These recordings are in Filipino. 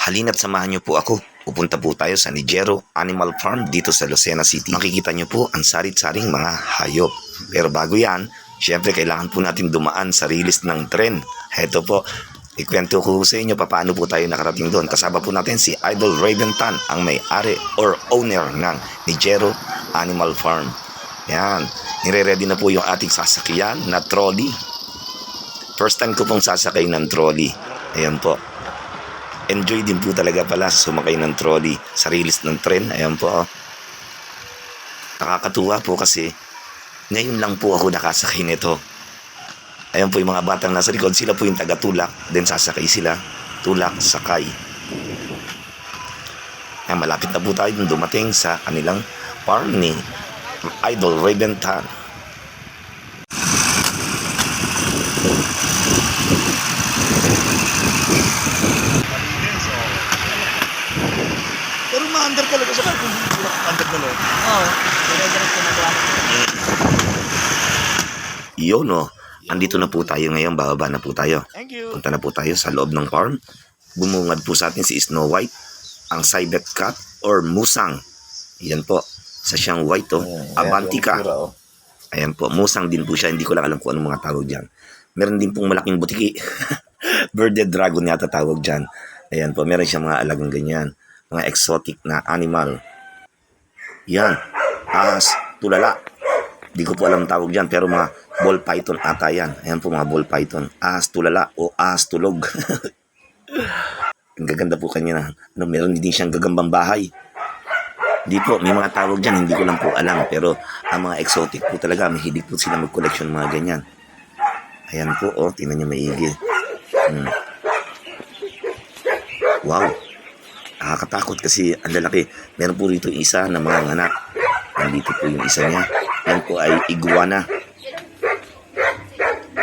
Halina't samahan niyo po ako. Pupunta po tayo sa Nigero Animal Farm dito sa Lucena City. Makikita niyo po ang sarit-saring mga hayop. Pero bago yan, syempre kailangan po natin dumaan sa release ng tren. Heto po, ikwento ko sa inyo paano po tayo nakarating doon. Kasama po natin si Idol Raven Tan, ang may-ari or owner ng Nigero Animal Farm. Yan, nire-ready na po yung ating sasakyan na trolley. First time ko pong sasakay ng trolley. Ayan po. Enjoy din po talaga pala sumakay ng trolley sa release ng tren. Ayan po. Nakakatuwa po kasi ngayon lang po ako nakasakay nito. Ayan po yung mga batang nasa likod. Sila po yung taga-tulak. Then sasakay sila. Tulak, sakay. Ayan, malapit na po tayo dumating sa kanilang farm ni Idol Raven Tan. Pero ma-under talaga siya kung hindi under na loob. Oo. Dire-diretso na buwan. Yun o. Andito na po tayo ngayon. Bababa na po tayo. Thank you. Punta na po tayo sa loob ng farm. Bumungad po sa atin si Snow White, ang Cybec Cat or Musang. Yan po. Sa siyang white o. Avantika. Ayan po. Musang din po siya. Hindi ko lang alam kung anong mga tawag dyan. Meron din pong malaking butiki. Birded dragon yata tawag dyan. Ayan po. Meron siyang mga alagang ganyan. Mga exotic na animal. Yan. As tulala. Di ko po alam ang tawag dyan. Pero mga ball python ata yan. Ayan po mga ball python. As tulala o as tulog. Ang gaganda po kanya na. Ano, meron din siyang gagambang bahay. Di po, may mga tawag dyan. Hindi ko lang po alam. Pero ang mga exotic po talaga. Mahilig po sila mag-collection mga ganyan. Ayan po. Oh, tingnan niyo maigi. Wow. Nakakatakot kasi ang lalaki. Meron po rito isa na mga anak. Nandito po yung isa niya. Yan po ay iguana.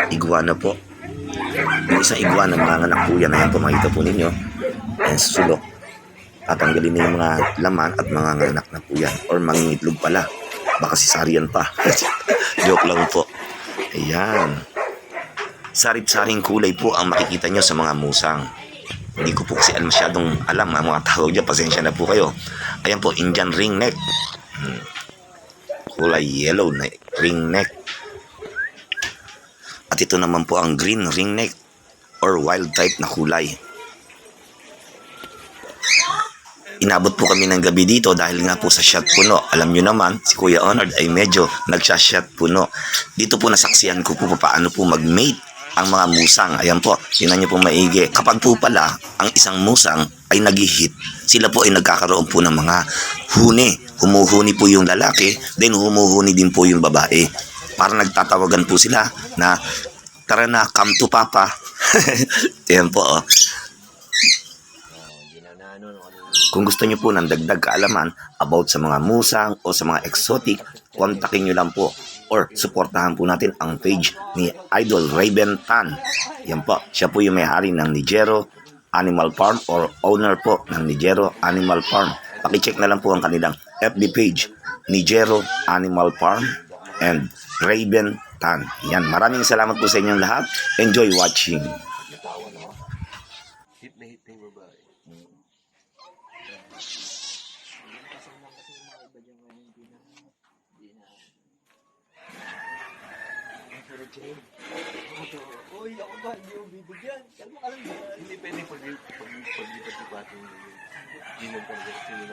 Iguana po. Yung isang iguana, mga anak po yan. Ayan po, makita po ninyo. Ayan, susulok. Tatanggalin na yung mga laman at mga anak na po yan. Or mangingitlog pala. Baka sisarian pa. Joke lang po. Ayan. Sarit-saring kulay po ang makikita nyo sa mga musang. Hindi ko po kasi masyadong alam ang mga tawag dyan. Pasensya na po kayo. Ayan po, Indian ring neck. Kulay yellow na ring neck. At ito naman po ang green ring neck or wild type na kulay. Inabot po kami ng gabi dito dahil nga po sa shot puno. Alam nyo naman, si Kuya Honor ay medyo nagsha-shot puno. Dito po nasaksihan ko po paano po mag-mate ang mga musang. Ayan po, tingnan nyo po maigi. Kapag po pala ang isang musang ay nag-hit, sila po ay nagkakaroon po ng mga huni. Humuhuni po yung lalaki, then humuhuni din po yung babae. Para nagtatawagan po sila na, tara na, come to papa. Ayan po, oh. Kung gusto nyo po ng dagdag kaalaman about sa mga musang o sa mga exotic, kontakin nyo lang po or suportahan po natin ang page ni Idol Raven Tan. Yan po, siya po yung may-ari ng Nigero Animal Farm or owner po ng Nigero Animal Farm. Pakicheck na lang po ang kanilang FB page, Nigero Animal Farm and Raven Tan. Yan, maraming salamat po sa inyong lahat. Enjoy watching. Uy, ako ba? Hindi mo bibigyan. Alam mo, alam mo. Hindi pwede pag-lipat-lipat yung hindi nagpag-lipat.